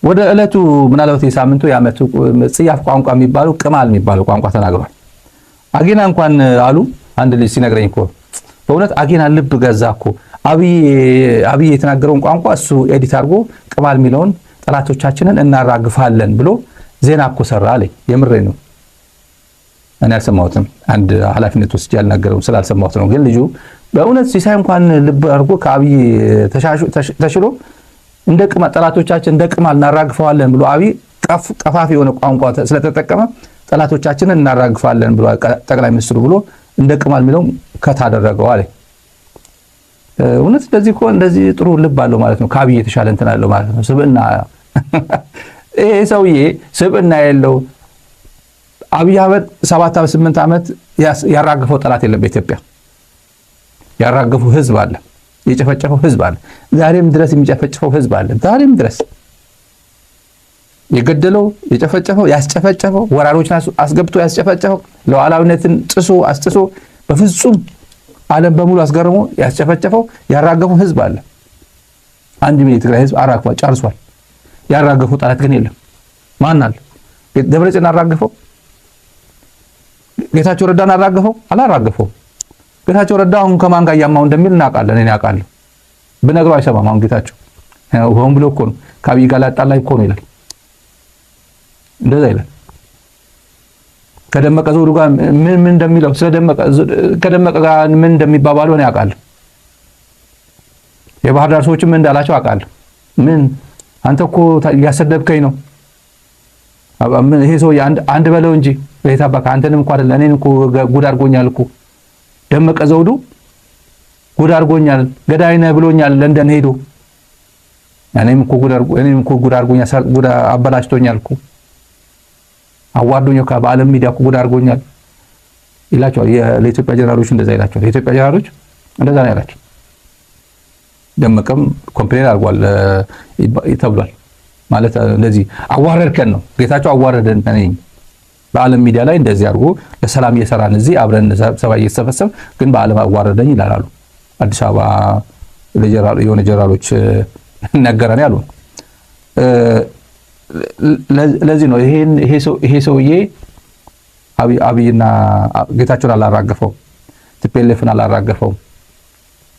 ወደ እለቱ ምናልባት የሳምንቱ ያመቱ ጽያፍ ቋንቋ የሚባለው ቅማል የሚባለው ቋንቋ ተናግሯል። አጌና እንኳን አሉ አንድ ልጅ ሲነግረኝ እኮ በእውነት አጌና ልብ ገዛ እኮ አብይ የተናገረውን ቋንቋ እሱ ኤዲት አድርጎ ቅማል የሚለውን ጠላቶቻችንን እናራግፋለን ብሎ ዜና እኮ ሰራ አለኝ። የምሬ ነው። እኔ አልሰማሁትም። አንድ ኃላፊነት ወስጄ ያልናገረው ስላልሰማሁት ነው። ግን ልጁ በእውነት ሲሳይ እንኳን ልብ አድርጎ ከአብይ ተሽሎ እንደ ቅማል ጠላቶቻችን እንደ ቅማል እናራግፈዋለን ብሎ አብይ ቀፋፊ የሆነ ቋንቋ ስለተጠቀመ ጠላቶቻችንን እናራግፋለን ብሎ ጠቅላይ ሚኒስትሩ ብሎ እንደ ቅማል የሚለው ከታደረገው አለ። እውነት እንደዚህ እኮ እንደዚህ ጥሩ ልብ አለው ማለት ነው። ከአብይ የተሻለ እንትን አለው ማለት ነው። ስብዕና ይሄ ሰውዬ ስብዕና የለው። አብይ አህመድ 7 ዓመት 8 ዓመት ያራገፈው ጠላት የለም በኢትዮጵያ። ያራገፈው ህዝብ አለ፣ የጨፈጨፈው ህዝብ አለ፣ ዛሬም ድረስ የሚጨፈጭፈው ህዝብ አለ። ዛሬም ድረስ የገደለው የጨፈጨፈው ያስጨፈጨፈው ወራሮችን አስገብቶ ያስጨፈጨፈው ሉዓላዊነትን ጥሶ አስጥሶ በፍጹም ዓለም በሙሉ አስገርሞ ያስጨፈጨፈው ያራገፈው ህዝብ አለ። 1 ሚሊዮን ትግራይ ህዝብ አራግፏል፣ ጨርሷል። ያራገፈው ጠላት ግን የለም። ማን አለ? ደብረጽዮን አራገፈው? ጌታቸው ረዳን አራገፈው? አላራገፈው። ጌታቸው ረዳ አሁን ከማን ጋር ያማው እንደሚል እናውቃለን። እኔ አውቃለሁ። ብነግረው አይሰማም። አሁን ጌታቸው ሆን ብሎ እኮ ነው ከአብይ ጋር ላጣላ እኮ ነው ይላል። እንደዛ ይላል። ከደመቀ ዘውዱ ጋር ምን እንደሚለው ከደመቀ ጋር ምን እንደሚባባሉ እኔ አውቃለሁ። የባህር ዳር ሰዎችም እንዳላቸው አውቃለሁ። ምን አንተ እኮ ያሰደብከኝ ነው ይሄ ሰው አንድ በለው እንጂ በየታባካ አንተንም እኮ አይደል እኔን እኮ ጉድ አድርጎኛል እኮ ደመቀ ዘውዱ ጉድ አድርጎኛል፣ ገዳይ ነህ ብሎኛል ለንደን ሄዶ እኔም እኮ ጉድ አድርጎኛል፣ ጉድ አበላሽቶኛል እኮ አዋርዶኛል፣ በዓለም ሚዲያ እኮ ጉድ አድርጎኛል ይላቸዋል። ለኢትዮጵያ ጀነራሎች እንደዛ ይላቸዋል። የኢትዮጵያ ጀነራሎች እንደዛ ነው ያላቸው። ደመቀም ኮምፕሌን አድርጓል ተብሏል። ማለት እንደዚህ አዋረድከን ነው ጌታቸው አዋረደን ነኝ በዓለም ሚዲያ ላይ እንደዚህ አድርጎ ለሰላም እየሰራን እዚህ አብረን ሰባ እየተሰበሰብ ግን በዓለም አዋረደኝ ይላሉ። አዲስ አበባ የሆነ ጀነራሎች ነገረን ያሉ። ለዚህ ነው ይሄ ሰውዬ አብይና ጌታቸውን አላራገፈው፣ ቲፒኤልኤፍን አላራገፈው።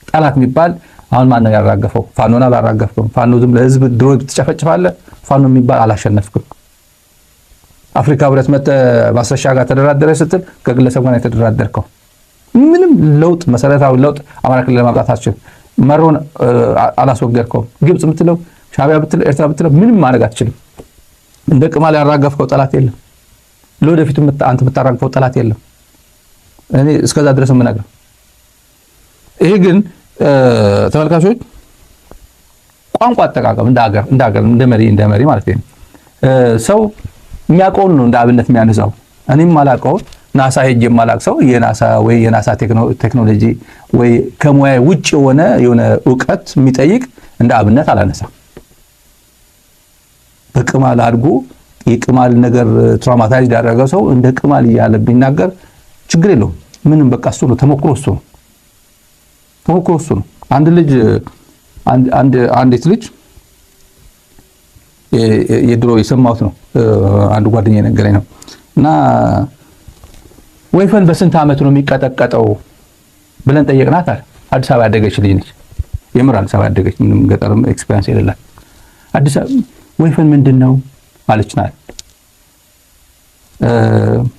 ጠላት የሚባል አሁን ማን ነው ያራገፈው? ፋኖን አላራገፈው። ፋኖ ዝም ለህዝብ ድሮ ትጨፈጭፋለህ። ፋኖ የሚባል አላሸነፍክም። አፍሪካ ህብረት ማስረሻ ጋር ተደራደረ ስትል ከግለሰብ ጋር የተደራደርከው ምንም ለውጥ መሰረታዊ ለውጥ አማራ ክልል ለማምጣት አትችልም። መሮን አላስወገድከው። ግብጽ የምትለው ሻዕቢያ ብትለው ኤርትራ ብትለው ምንም ማድረግ አትችልም። እንደ ቅማል ያራገፍከው ጠላት የለም። ለወደፊቱ አንተ የምታራግፈው ጠላት የለም። እኔ እስከዛ ድረስ የምነግርህ ይሄ ግን ተመልካቾች ቋንቋ አጠቃቀም እንደ ሀገር እንደ መሪ ማለት ነው። ሰው የሚያውቀውን ነው እንደ አብነት የሚያነሳው። እኔም አላውቀው ናሳ ሄጄ የማላውቀው የናሳ ቴክኖሎጂ ወይ ከሙያ ውጭ የሆነ ዕውቀት የሚጠይቅ እንደ አብነት አላነሳም። በቅማል አድጎ የቅማል ነገር ትራውማታይዝድ ያደረገው ሰው እንደ ቅማል እያለ ቢናገር ችግር የለውም። ምንም በቃ እሱ ነው ተሞክሮ እሱ ነው። አንዲት ልጅ የድሮ የሰማሁት ነው አንድ ጓደኛዬ ነገረኝ ነው። እና ወይፈን በስንት ዓመት ነው የሚቀጠቀጠው ብለን ጠየቅናት አለ። አዲስ አበባ ያደገች ልጅ ነች። የምር አዲስ አበባ ያደገች ምንም ገጠርም ኤክስፒሪየንስ የሌላት አዲስ አበባ ወይፈን ምንድነው አለችናል።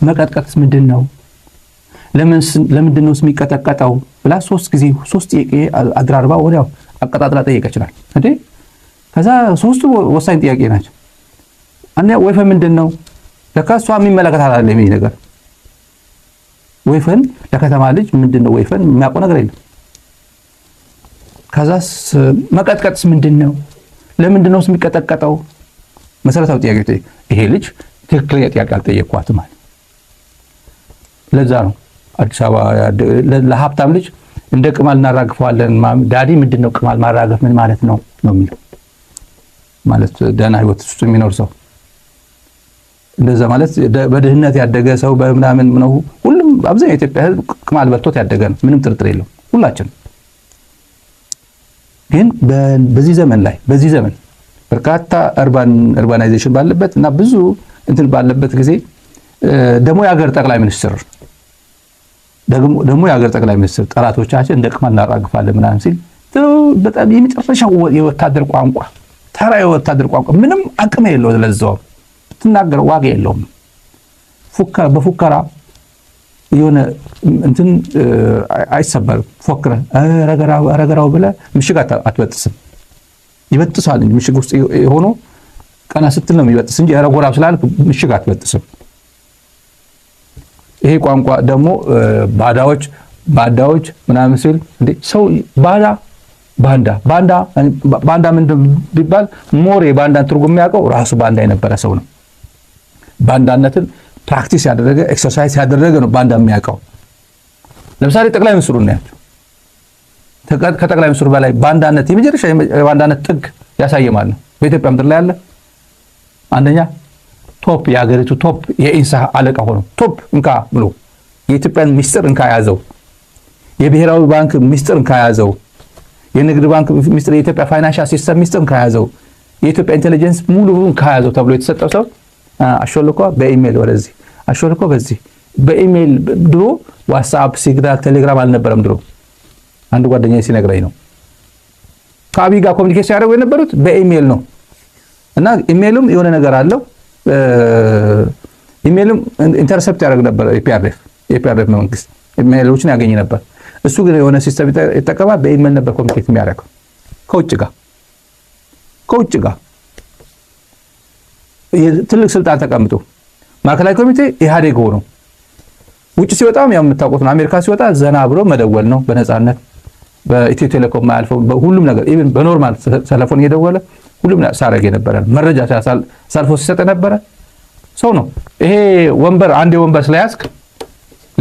መቀጥቀጥስ ምንድነው? ለምንድነው የሚቀጠቀጠው ብላ 3 ጥያቄ አድራርባ ወዲያው አቀጣጥላ ጠየቀችናል። እንዴ ከዛ 3 ወሳኝ ጥያቄ ናቸው። አንደኛ ወይፈን ምንድነው? ለካ እሷ የሚመለከታት አይደለም ይሄ ነገር። ወይፈን ለከተማ ልጅ ምንድነው ወይፈን የሚያውቀው ነገር የለም። ከዛስ መቀጥቀጥስ ምንድነው? ለምንድነው የሚቀጠቀጠው? መሰረታዊ ጥያቄ ይሄ ልጅ ትክክለኛ ጥያቄ አልጠየቅኳትም ማለት ለዛ ነው። አዲስ አበባ ለሀብታም ልጅ እንደ ቅማል እናራግፈዋለን። ዳዲ ምንድነው ቅማል ማራገፍ ምን ማለት ነው የሚለው ማለት ደህና ህይወት ውስጥ የሚኖር ሰው እንደዛ ማለት በድህነት ያደገ ሰው በምናምን ነው። ሁሉም አብዛኛው ኢትዮጵያ ህዝብ ቅማል በልቶት ያደገ ነው። ምንም ጥርጥር የለውም ሁላችን። ግን በዚህ ዘመን በርካታ urbanization ባለበት እና ብዙ እንትን ባለበት ጊዜ ደግሞ የሀገር ጠቅላይ ሚኒስትር ጠላቶቻችን እንደቅማል እናራግፋለን ምናምን ሲል በጣም የመጨረሻው የወታደር ቋንቋ ተራ የወታደር ቋንቋ ምንም አቅም የለውም ለዛው ትናገረው ዋጋ የለውም በፉከራ የሆነ እንትን አይሰበርም ፎክረ ረገራው ብለ ምሽግ አትበጥስም ይበጥሳል እንጂ ምሽግ ውስጥ ሆኖ ቀና ስትል ነው የሚበጥስ እንጂ ረጎራው ስላልክ ምሽግ አትበጥስም ይሄ ቋንቋ ደግሞ ባዳዎች ምናምን ሲል እንዴ ሰው ባንዳ ምንድን ቢባል ሞሬ ባንዳን ትርጉም የሚያውቀው ራሱ ባንዳ የነበረ ሰው ነው ባንዳነትን ፕራክቲስ ያደረገ ኤክሰርሳይዝ ያደረገ ነው ባንዳ የሚያውቀው ለምሳሌ ጠቅላይ ሚኒስትሩ ነው ከጠቅላይ ሚኒስትሩ በላይ ባንዳነት የመጀረሻ ባንዳነት ጥግ ያሳየማል ነው በኢትዮጵያ ምድር ላይ ያለ አንደኛ ቶፕ የሀገሪቱ ቶፕ የኢንሳ አለቃ ሆኖ ቶፕ እንካ ብሎ የኢትዮጵያን ሚስጥር እንካ ያዘው የብሔራዊ ባንክ ሚስጥር እንካ ያዘው የንግድ ባንክ ሚስጥር የኢትዮጵያ ፋይናንሻል ሲስተም ሚስጥር እንካ ያዘው የኢትዮጵያ ኢንተለጀንስ ሙሉ እንካ ያዘው ተብሎ የተሰጠው ሰው አሾልኮ በኢሜል ወደዚህ አሾልኮ በዚህ በኢሜል ድሮ ዋትስአፕ ሲግናል ቴሌግራም አልነበረም ድሮ አንድ ጓደኛዬ ሲነግረኝ ነው ከአብይ ጋር ኮሙኒኬት ያደርጉ የነበሩት በኢሜል ነው እና ኢሜልም የሆነ ነገር አለው ኢሜልም ኢንተርሰፕት ያደርግ ነበር የፒአርኤፍ መንግስት ኢሜሎችን ያገኝ ነበር እሱ ግን የሆነ ሲስተም ይጠቀማል በኢሜል ነበር ኮሙኒኬት የሚያደርገው ከውጭ ጋር ትልቅ ስልጣን ተቀምጦ ማዕከላዊ ኮሚቴ ኢህአዴግ ሆኖ ውጭ ሲወጣም ያው የምታውቁት ነው አሜሪካ ሲወጣ ዘና ብሎ መደወል ነው በነፃነት በኢትዮ ቴሌኮም ማያልፈው በሁሉም ነገር ኢቭን በኖርማል ቴሌፎን እየደወለ ሁሉም ሳረግ የነበረ መረጃ ሳልፎ ሲሰጥ ነበረ ሰው ነው ይሄ ወንበር አንድ ወንበር ስለያዝክ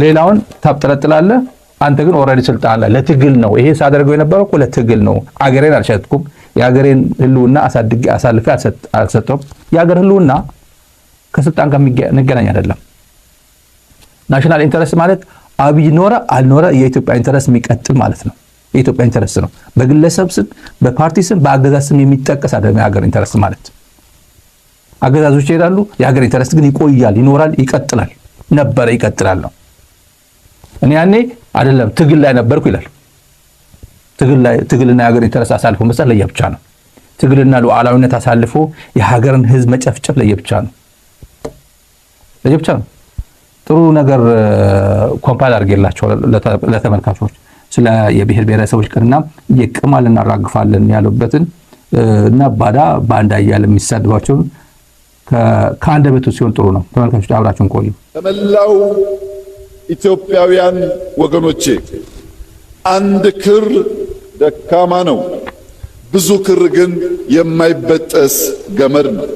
ሌላውን ታብጠለጥላለህ አንተ ግን ኦሬዲ ስልጣን አለ ለትግል ነው ይሄ ሳደርገው የነበረው እኮ ለትግል ነው አገሬን አልሸጥኩም የአገሬን ህልውና አሳልፌ አልሰጠውም የአገር ህልውና ከስልጣን ጋር የሚገናኝ አይደለም ናሽናል ኢንተረስት ማለት አብይ ኖረ አልኖረ የኢትዮጵያ ኢንተረስት የሚቀጥል ማለት ነው የኢትዮጵያ ኢንተረስት ነው በግለሰብ ስም በፓርቲ ስም በአገዛዝ ስም የሚጠቀስ አይደለም የሀገር ኢንተረስት ማለት አገዛዞች ይሄዳሉ የሀገር ኢንተረስት ግን ይቆያል ይኖራል ይቀጥላል ነው እኔ ያኔ አይደለም ትግል ላይ ነበርኩ ይላል ትግልና የሀገር ኢንተረስት አሳልፎ መስጠት ለየብቻ ነው ትግልና ሉዓላዊነት አሳልፎ የሀገርን ህዝብ መጨፍጨፍ ለየብቻ ነው ጥሩ ነገር ኮምፓይል አድርጌላቸው ለተመልካቾች ስለ የብሔር ብሔረሰቦች ቀንና የቅማል እናራግፋለን ያሉበትን እና ባንዳ እያለ የሚሳደባቸው ከአንደበቱ ሲሆን ጥሩ ነው ተመልካቾች አብራችሁን ቆዩ ተመላው ኢትዮጵያውያን ወገኖቼ አንድ ክር ደካማ ነው ብዙ ክር ግን የማይበጠስ ገመድ ነው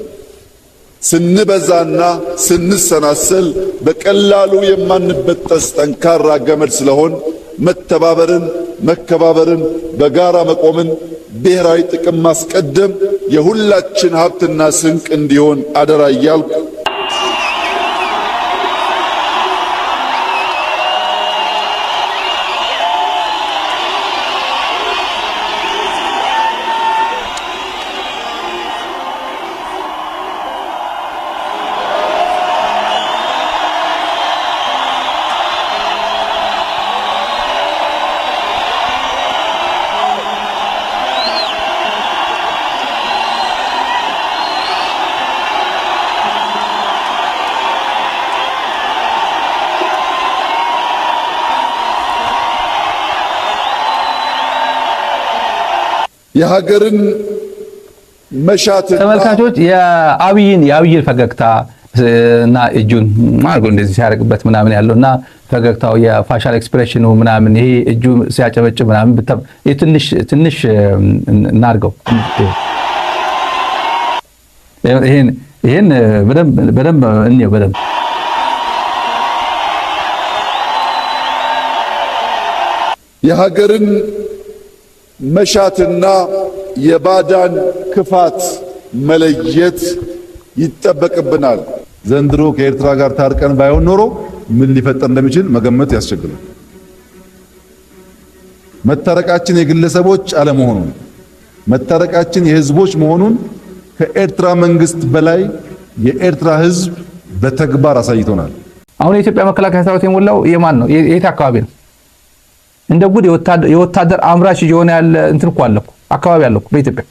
ስንበዛና ስንሰናሰል በቀላሉ የማንበጠስ ጠንካራ ገመድ ስለሆን መተባበርን መከባበርን በጋራ መቆምን ብሔራዊ ጥቅም ማስቀደም የሁላችን ሀብትና ስንቅ እንዲሆን አደራ እያልኩ የሀገርን መሻት ተመልካቾች የአብይን ፈገግታ እና እጁን ማርጎ እንደዚህ ሲያደርግበት ምናምን ያለውና ፈገግታው የፋሻል ኤክስፕሬሽኑ ምናምን ይሄ እጁ ሲያጨበጭ ምናምን ትንሽ እናርገው ይሄን በደንብ እንየው በደንብ የሀገርን መሻትና የባዳን ክፋት መለየት ይጠበቅብናል። ዘንድሮ ከኤርትራ ጋር ታርቀን ባይሆን ኖሮ ምን ሊፈጠር እንደሚችል መገመት ያስቸግራል። መታረቃችን የግለሰቦች አለመሆኑን መታረቃችን የህዝቦች መሆኑን ከኤርትራ መንግስት በላይ የኤርትራ ህዝብ በተግባር አሳይቶናል። አሁን የኢትዮጵያ መከላከያ ሰራዊት የሞላው የማን ነው? የት አካባቢ ነው? እንደ ጉድ የወታደር አምራች እየሆነ ያለ እንትን እኮ አለ እኮ አካባቢ አለ እኮ በኢትዮጵያ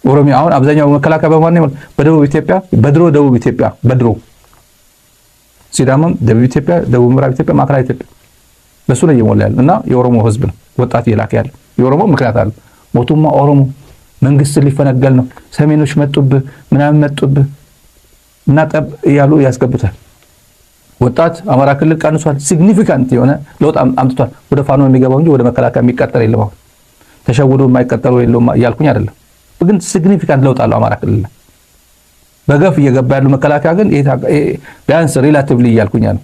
ኦሮሚያ። አሁን አብዛኛው መከላከያ በማን ነው? በደቡብ ኢትዮጵያ፣ ደቡብ ኢትዮጵያ፣ ሲዳማም ደቡብ ኢትዮጵያ፣ ደቡብ ምዕራብ ኢትዮጵያ፣ ማዕከላዊ ኢትዮጵያ በሱ ነው እየሞላ ያለ እና የኦሮሞ ህዝብ ነው ወጣት እየላከ ያለ። የኦሮሞ ምክንያት አለ። ሞቱማ ኦሮሞ መንግስት ሊፈነገል ነው፣ ሰሜኖች መጡብህ ምናምን መጡብህ እና ጠብ እያሉ ያስገቡታል። ወጣት አማራ ክልል ቀንሷል። ሲግኒፊካንት የሆነ ለውጥ አምጥቷል። ወደ ፋኖ የሚገባው እንጂ ወደ መከላከያ የሚቀጠር የለም። አሁን ተሸውዶ የማይቀጠሩ የለም እያልኩኝ አይደለም፣ ግን ሲግኒፊካንት ለውጥ አለው አማራ ክልል። በገፍ እየገባ ያለው መከላከያ ግን ቢያንስ ሪላቲቭሊ እያልኩኝ ነው።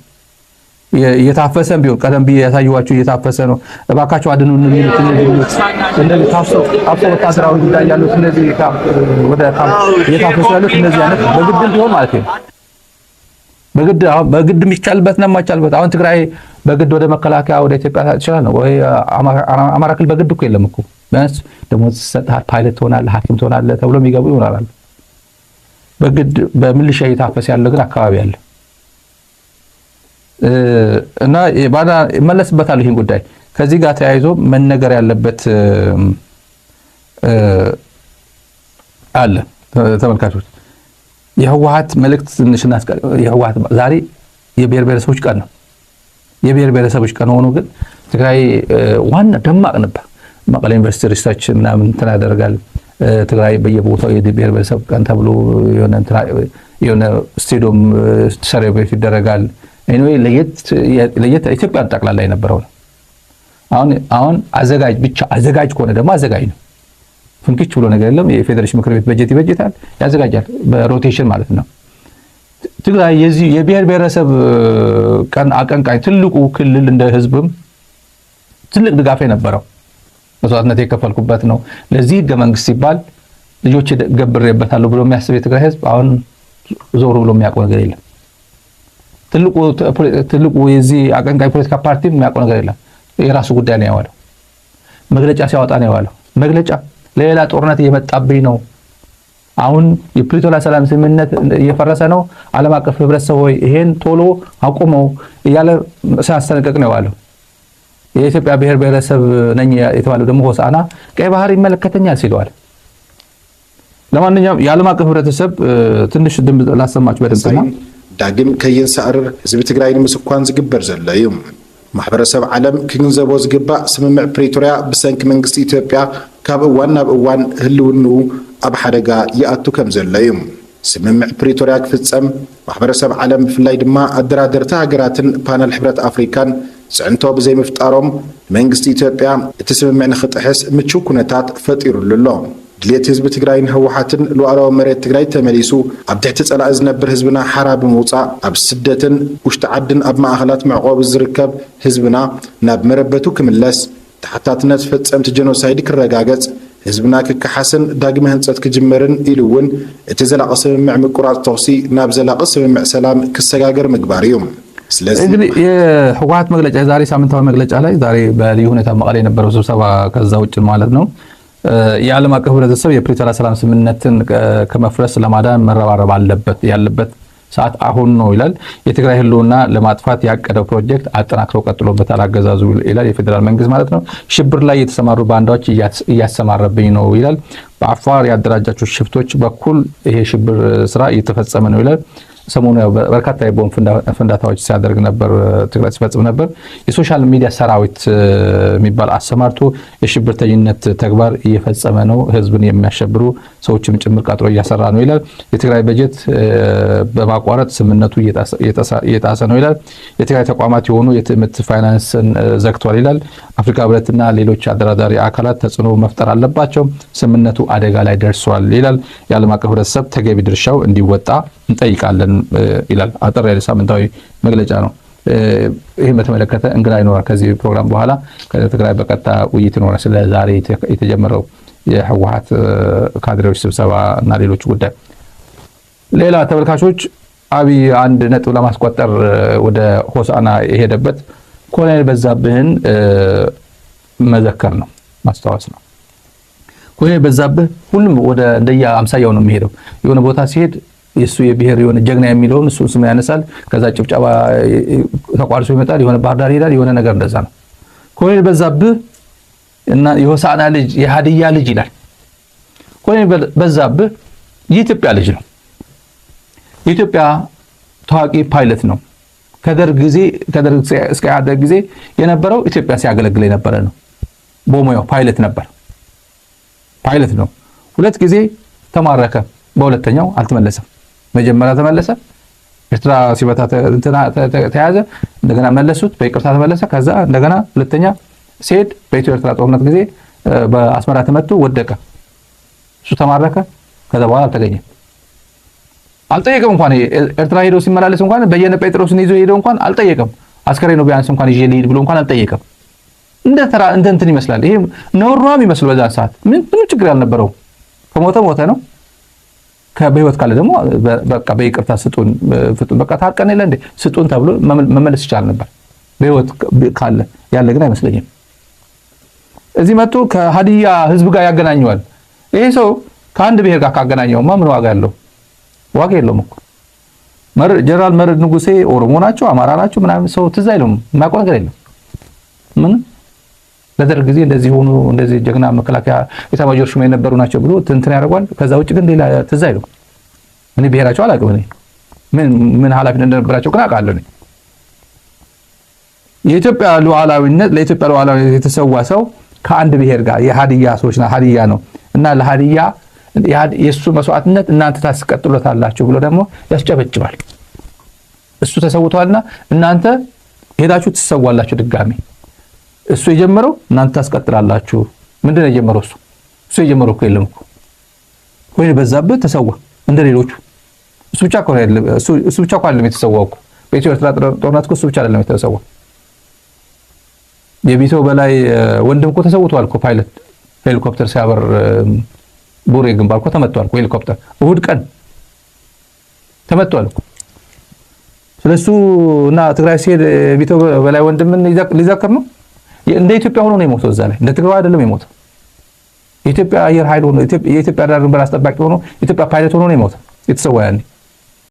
እየታፈሰም ቢሆን ቀደም ብዬ ያሳየኋችሁ እየታፈሰ ነው። እባካችሁ አድኑን የሚሉት እንደዚህ ታፍሰው ወታደራዊ ጉዳይ ያሉት እነዚህ ወደ እየታፈሱ ያሉት እነዚህ አይነት በግድ ቢሆን ማለት ነው። በግድ የሚቻልበት ነው የማይቻልበት። አሁን ትግራይ በግድ ወደ መከላከያ ወደ ኢትዮጵያ ይችላል ነው ወይ? አማራ ክልል በግድ እኮ የለም እኮ። ቢያንስ ደሞዝ ይሰጥሃል፣ ፓይለት ትሆናለህ፣ ሐኪም ትሆናለህ ተብሎ የሚገቡ ይሆናል። በግድ በሚሊሻ እየታፈሰ ያለው ግን አካባቢ አለ እና ባዳ መለስበታል። ይሄን ጉዳይ ከዚህ ጋር ተያይዞ መነገር ያለበት አለ። ተመልካቾች የህወሓት መልእክት ትንሽና የህወሓት ዛሬ የብሔር ብሔረሰቦች ቀን ነው። የብሔር ብሔረሰቦች ቀን ሆኖ ግን ትግራይ ዋና ደማቅ ነበር። መቀሌ ዩኒቨርሲቲ ሪሰርች ምናምን እንትን ያደርጋል። ትግራይ በየቦታው የብሔር ብሔረሰብ ቀን ተብሎ የሆነ ስቴዲየም ሴሌብሬት ይደረጋል። ኤኒዌይ ለየት ኢትዮጵያ ጠቅላላ የነበረው ነው። አሁን አዘጋጅ ከሆነ ደግሞ አዘጋጅ ነው። ፍንክች ብሎ ነገር የለም። የፌዴሬሽን ምክር ቤት በጀት ይበጀታል፣ ያዘጋጃል በሮቴሽን ማለት ነው። ትግራይ የዚህ የብሔር ብሔረሰብ ቀን አቀንቃኝ ትልቁ ክልል እንደ ህዝብም ትልቅ ድጋፍ የነበረው መስዋዕትነት የከፈልኩበት ነው። ለዚህ ህገ መንግስት ሲባል ልጆች ገብሬበታለሁ ብሎ የሚያስብ የትግራይ ህዝብ አሁን ዞር ብሎ የሚያውቀው ነገር የለም። ትልቁ የዚህ አቀንቃኝ ፖለቲካ ፓርቲ የሚያውቀው ነገር የለም። የራሱ ጉዳይ ነው ያዋለው። መግለጫ ሲያወጣ ነው ያዋለው። መግለጫ ሌላ ጦርነት እየመጣብኝ ነው፣ አሁን የፕሪቶሪያ ሰላም ስምምነት እየፈረሰ ነው፣ ዓለም አቀፍ ህብረተሰብ ሆይ ይሄን ቶሎ አቁመው እያለ ሲያስጠነቅቅ ነው ያዋለው። የኢትዮጵያ ብሔር ብሔረሰብ ነኝ የተባለው ደግሞ ሆሳዕና ቀይ ባህር ይመለከተኛል ሲለዋል። ለማንኛውም የዓለም አቀፍ ህብረተሰብ ትንሽ ድምፅ ላሰማችሁ በድምፅና ዳግም ከየንሳዕርር ህዝቢ ትግራይ ንምስኳን ዝግበር ዘሎ እዩ። ማሕበረሰብ ዓለም ክግንዘቦ ዝግባእ ስምምዕ ፕሪቶሪያ ብሰንኪ መንግስቲ ኢትዮጵያ ካብ እዋን ናብ እዋን ህልውንኡ ኣብ ሓደጋ ይኣቱ ከም ዘሎ እዩ። ስምምዕ ፕሪቶሪያ ክፍፀም ማሕበረሰብ ዓለም ብፍላይ ድማ ኣደራደርቲ ሃገራትን ፓነል ሕብረት አፍሪካን ጽዕንቶ ብዘይምፍጣሮም መንግስቲ ኢትዮጵያ እቲ ስምምዕ ንኽጥሕስ ምቹው ኩነታት ፈጢሩሉ ኣሎ። ድሌት ህዝቢ ትግራይን ህወሓትን ሉዓላዊ መሬት ትግራይ ተመሊሱ ኣብ ትሕቲ ጸላኢ ዝነብር ህዝብና ሓራ ብምውፃእ ኣብ ስደትን ውሽጢ ዓድን ኣብ ማእኸላት መዕቆቢ ዝርከብ ህዝብና ናብ መረበቱ ክምለስ ተሓታትነት ፈጸምቲ ጀኖሳይድ ክረጋገጽ ህዝብና ክከሓስን ዳግመ ህንፀት ክጅመርን ኢሉ እውን እቲ ዘላቒ ስምምዕ ምቁራጽ ተኽሲ ናብ ዘላቒ ስምምዕ ሰላም ክሰጋገር ምግባር እዩ። እንግዲህ የህወሓት መግለጫ የዛሬ ሳምንታዊ መግለጫ ላይ ዛሬ በልዩ ሁኔታ መቀሌ የነበረው ስብሰባ ከዛ ውጭ ማለት ነው የዓለም አቀፍ ህብረተሰብ የፕሪቶሪያ ሰላም ስምምነትን ከመፍረስ ለማዳን መረባረብ አለበት ያለበት ሰዓት አሁን ነው ይላል። የትግራይ ህልውና ለማጥፋት ያቀደው ፕሮጀክት አጠናክሮ ቀጥሎበታል አገዛዙ ይላል የፌደራል መንግስት ማለት ነው። ሽብር ላይ የተሰማሩ ባንዳዎች እያሰማረብኝ ነው ይላል። በአፋር ያደራጃቸው ሽፍቶች በኩል ይሄ ሽብር ስራ እየተፈጸመ ነው ይላል። ሰሞኑ በርካታ የቦምብ ፍንዳታዎች ሲያደርግ ነበር፣ ትግራይ ሲፈጽም ነበር። የሶሻል ሚዲያ ሰራዊት የሚባል አሰማርቶ የሽብርተኝነት ተግባር እየፈጸመ ነው፣ ህዝብን የሚያሸብሩ ሰዎችም ጭምር ቀጥሮ እያሰራ ነው ይላል። የትግራይ በጀት በማቋረጥ ስምምነቱ እየጣሰ ነው ይላል። የትግራይ ተቋማት የሆኑ የትምህርት ፋይናንስን ዘግቷል ይላል። አፍሪካ ህብረትና ሌሎች አደራዳሪ አካላት ተጽዕኖ መፍጠር አለባቸው፣ ስምምነቱ አደጋ ላይ ደርሷል ይላል። የዓለም አቀፍ ህብረተሰብ ተገቢ ድርሻው እንዲወጣ እንጠይቃለን ይላል። አጠር ያለ ሳምንታዊ መግለጫ ነው። ይህን በተመለከተ እንግዳ ይኖራል ከዚህ ፕሮግራም በኋላ ከትግራይ በቀጥታ ውይይት ይኖራል። ስለ ዛሬ የተጀመረው የህወሓት ካድሬዎች ስብሰባ እና ሌሎች ጉዳይ። ሌላ ተመልካቾች አብይ አንድ ነጥብ ለማስቆጠር ወደ ሆሳዕና የሄደበት ኮሎኔል በዛብህን መዘከር ነው፣ ማስታወስ ነው። ኮሎኔል በዛብህ ሁሉም ወደ እንደያ አምሳያው ነው የሚሄደው። የሆነ ቦታ ሲሄድ የሱ የብሔር የሆነ ጀግና የሚለውን እሱ ስም ያነሳል። ከዛ ጭብጨባ ተቋርሶ ይመጣል። የሆነ ባህር ዳር ይሄዳል። የሆነ ነገር እንደዛ ነው። ኮሎኔል በዛብህ እና የሆሳዕና ልጅ የሀዲያ ልጅ ይላል። ኮሎኔል በዛብህ የኢትዮጵያ ልጅ ነው። የኢትዮጵያ ታዋቂ ፓይለት ነው። ከደርግ እስከ ኢህአዴግ ጊዜ የነበረው ኢትዮጵያ ሲያገለግል የነበረ ነው። በሙያው ፓይለት ነበር። ፓይለት ነው። 2 ጊዜ ተማረከ። በሁለተኛው አልተመለሰም። መጀመሪያ ተመለሰ፣ ኤርትራ ሲበታ ተያዘ። እንደገና መለሱት፣ በይቅርታ ተመለሰ። ከዛ እንደገና ሁለተኛ ሲሄድ በኢትዮ ኤርትራ ጦርነት ጊዜ በአስመራ ተመቶ ወደቀ። እሱ ተማረከ። ከዛ በኋላ አልተገኘም። አልጠየቀም። እንኳን ኤርትራ ሄዶ ሲመላለስ እንኳን በየነ ጴጥሮስን ይዞ ሄዶ እንኳን አልጠየቀም። አስከሬኑ ቢያንስ እንኳን ይዤ ልሂድ ብሎ እንኳን አልጠየቀም። እንደ እንትን ይመስላል። ይሄ ነውር ነው የሚመስለው። በዛ ሰዓት ምንም ችግር ያልነበረው ከሞተ ሞተ ነው። በህይወት ካለ ደግሞ በቃ በይቅርታ ስጡን በቃ ታርቀን የለ እንዴ ስጡን ተብሎ መመለስ ይቻል ነበር። በህይወት ካለ ያለ ግን አይመስለኝም። እዚህ መጥቶ ከሀዲያ ህዝብ ጋር ያገናኘዋል። ይሄ ሰው ከአንድ ብሔር ጋር ካገናኘውማ ምን ዋጋ ያለው? ዋጋ የለውም እኮ። ጀነራል መርዕድ ንጉሴ ኦሮሞ ናቸው አማራ ናቸው ምናምን ሰው ትዝ አይለውም። የማያውቀው ነገር የለም። ምን በደርግ ጊዜ እንደዚህ ሆኑ እንደዚህ ጀግና መከላከያ ኤታማዦር ሹም የነበሩ ናቸው ብሎ እንትን ያደርጓል። ከዛ ውጭ ግን ሌላ ትዝ አይለውም። እኔ ብሔራቸው አላውቅም። እኔ ምን ኃላፊነት እንደነበራቸው ግን አውቃለሁ። እኔ የኢትዮጵያ ሉዓላዊነት ለኢትዮጵያ ሉዓላዊነት የተሰዋ ሰው ከአንድ ብሔር ጋር የሀዲያ ሰዎች ሀዲያ ነው እና ለሀዲያ የሱ መስዋዕትነት እናንተ ታስቀጥሉታላችሁ ብሎ ደግሞ ያስጨበጭባል። እሱ ተሰውቷልና እናንተ ሄዳችሁ ትሰዋላችሁ ድጋሚ። እሱ የጀመረው እናንተ ታስቀጥላላችሁ። ምንድነው የጀመረው? እሱ የጀመረው እኮ የለም እኮ። ኮሎኔል በዛብህ ተሰዋ እንደሌሎቹ። እሱ ብቻ እኮ አይደለም የተሰዋው እኮ በኢትዮ ኤርትራ ጦርነት እኮ እሱ ብቻ አይደለም የተሰዋው። የቢተው በላይ ወንድም እኮ ተሰውቷል እኮ። ፓይለት ሄሊኮፕተር ሲያበር ቡሬ ግንባር እኮ ተመቷል እኮ ሄሊኮፕተር። እሁድ ቀን ተመቷል እኮ። ስለሱ እና ትግራይ ሲሄድ ቢተው በላይ ወንድምን ሊዘክር ነው። እንደ ኢትዮጵያ ሆኖ ነው የሞተው። እዛ ላይ እንደ ትግራይ አይደለም የሞተው። የኢትዮጵያ አየር ኃይል ሆኖ የኢትዮጵያ ዳር ድንበር አስጠባቂ ሆኖ ኢትዮጵያ ፓይለት ሆኖ ነው የሞተው የተሰዋ ያኔ።